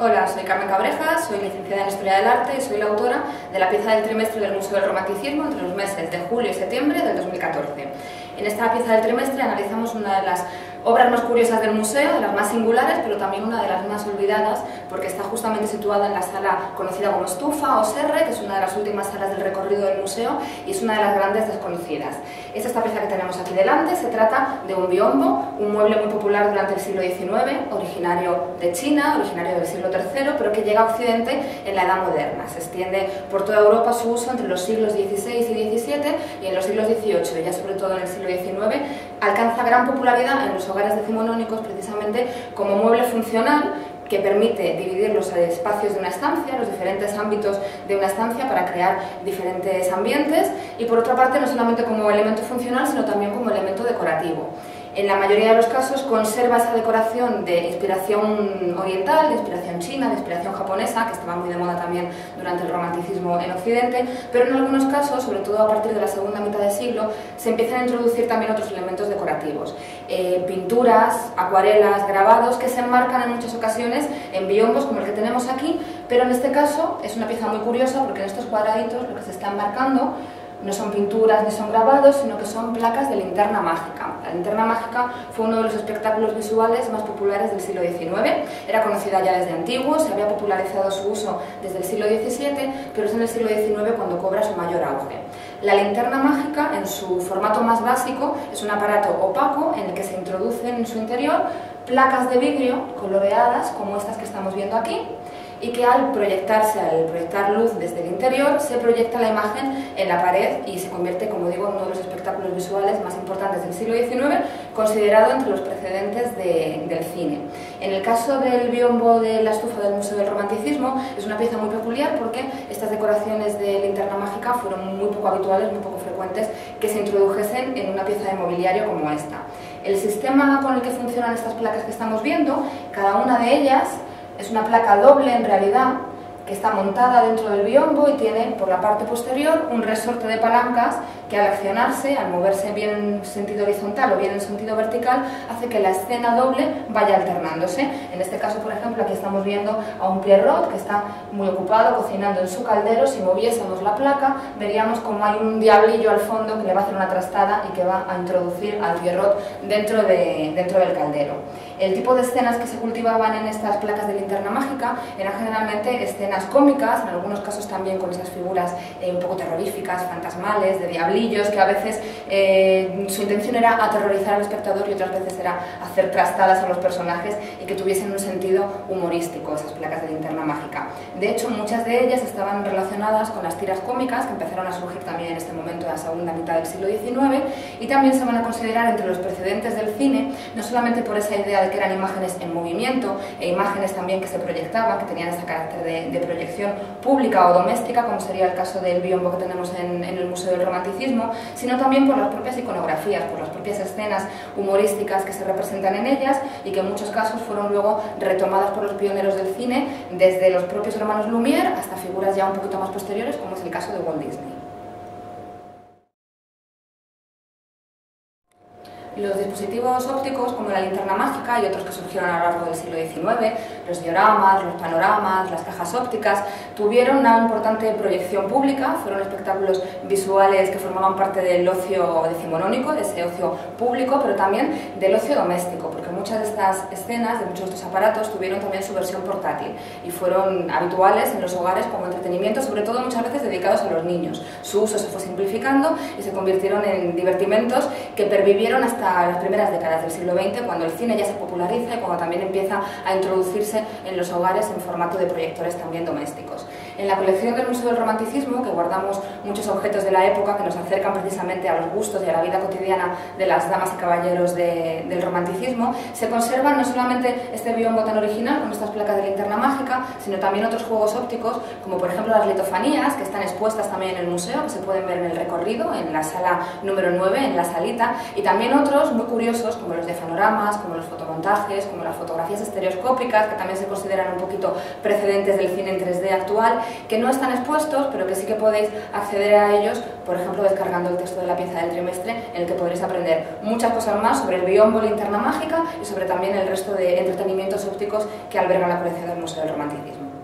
Hola, soy Carmen Cabrejas, soy licenciada en Historia del Arte y soy la autora de la pieza del trimestre del Museo del Romanticismo entre los meses de julio y septiembre del 2014. En esta pieza del trimestre analizamos una de las obras más curiosas del museo, de las más singulares, pero también una de las más olvidadas, porque está justamente situada en la sala conocida como Estufa o Serre, que es una de las últimas salas del recorrido del museo y es una de las grandes desconocidas. Es esta pieza que tenemos aquí delante. Se trata de un biombo, un mueble muy popular durante el siglo XIX, originario de China, originario del siglo III, pero que llega a Occidente en la Edad Moderna. Se extiende por toda Europa su uso entre los siglos XVI y XVII y en los siglos XVIII, y ya sobre todo en el siglo XIX, alcanza gran popularidad en los hogares decimonónicos precisamente como mueble funcional que permite dividir los espacios de una estancia, los diferentes ámbitos de una estancia para crear diferentes ambientes y por otra parte no solamente como elemento funcional sino también como elemento decorativo. En la mayoría de los casos conserva esa decoración de inspiración oriental, de inspiración china, de inspiración japonesa, que estaba muy de moda también durante el romanticismo en Occidente, pero en algunos casos, sobre todo a partir de la segunda mitad del siglo, se empiezan a introducir también otros elementos decorativos. Pinturas, acuarelas, grabados, que se enmarcan en muchas ocasiones en biombos como el que tenemos aquí, pero en este caso es una pieza muy curiosa porque en estos cuadraditos lo que se está enmarcando no son pinturas ni son grabados, sino que son placas de linterna mágica. La linterna mágica fue uno de los espectáculos visuales más populares del siglo XIX, era conocida ya desde antiguo, se había popularizado su uso desde el siglo XVII, pero es en el siglo XIX cuando cobra su mayor auge. La linterna mágica, en su formato más básico, es un aparato opaco en el que se introducen en su interior placas de vidrio coloreadas, como estas que estamos viendo aquí, y que al proyectarse, al proyectar luz desde el interior, se proyecta la imagen en la pared y se convierte, como digo, en uno de los espectáculos visuales más importantes del siglo XIX, considerado entre los precedentes del cine. En el caso del biombo de la estufa del Museo del Romanticismo, es una pieza muy peculiar porque estas decoraciones de linterna mágica fueron muy poco habituales, muy poco frecuentes que se introdujesen en una pieza de mobiliario como esta. El sistema con el que funcionan estas placas que estamos viendo, cada una de ellas es una placa doble en realidad, que está montada dentro del biombo y tiene por la parte posterior un resorte de palancas que al accionarse, al moverse bien en sentido horizontal o bien en sentido vertical, hace que la escena doble vaya alternándose. En este caso, por ejemplo, aquí estamos viendo a un Pierrot que está muy ocupado cocinando en su caldero. Si moviésemos la placa, veríamos como hay un diablillo al fondo que le va a hacer una trastada y que va a introducir al Pierrot dentro del caldero. El tipo de escenas que se cultivaban en estas placas de linterna mágica eran generalmente escenas cómicas, en algunos casos también con esas figuras un poco terroríficas, fantasmales, de diablillos, que a veces su intención era aterrorizar al espectador y otras veces era hacer trastadas a los personajes y que tuviesen un sentido humorístico, esas placas de linterna mágica. De hecho, muchas de ellas estaban relacionadas con las tiras cómicas que empezaron a surgir también en este momento, en la segunda mitad del siglo XIX, y también se van a considerar entre los precedentes del cine, no solamente por esa idea de que eran imágenes en movimiento e imágenes también que se proyectaban, que tenían ese carácter de proyección pública o doméstica, como sería el caso del biombo que tenemos en el Museo del Romanticismo, sino también por las propias iconografías, por las propias escenas humorísticas que se representan en ellas y que en muchos casos fueron luego retomadas por los pioneros del cine, desde los propios hermanos Lumière hasta figuras ya un poquito más posteriores, como es el caso de Walt Disney. Los dispositivos ópticos, como la linterna mágica y otros que surgieron a lo largo del siglo XIX, los dioramas, los panoramas, las cajas ópticas, tuvieron una importante proyección pública, fueron espectáculos visuales que formaban parte del ocio decimonónico, de ese ocio público, pero también del ocio doméstico, porque muchas de estas escenas, de muchos de estos aparatos, tuvieron también su versión portátil y fueron habituales en los hogares como entretenimiento, sobre todo muchas veces dedicados a los niños. Su uso se fue simplificando y se convirtieron en divertimentos que pervivieron hasta las primeras décadas del siglo XX, cuando el cine ya se populariza y cuando también empieza a introducirse en los hogares en formato de proyectores también domésticos. En la colección del Museo del Romanticismo, que guardamos muchos objetos de la época que nos acercan precisamente a los gustos y a la vida cotidiana de las damas y caballeros del romanticismo, se conservan no solamente este biombo tan original con estas placas de linterna mágica, sino también otros juegos ópticos, como por ejemplo las litofanías, que están expuestas también en el museo, que se pueden ver en el recorrido, en la sala número 9, en la salita, y también otros muy curiosos, como los de panoramas, como los fotomontajes, como las fotografías estereoscópicas, que también se consideran un poquito precedentes del cine en 3D actual, que no están expuestos, pero que sí que podéis acceder a ellos, por ejemplo, descargando el texto de la pieza del trimestre, en el que podréis aprender muchas cosas más sobre el biombo, Linterna Mágica y sobre también el resto de entretenimientos ópticos que alberga la colección del Museo del Romanticismo.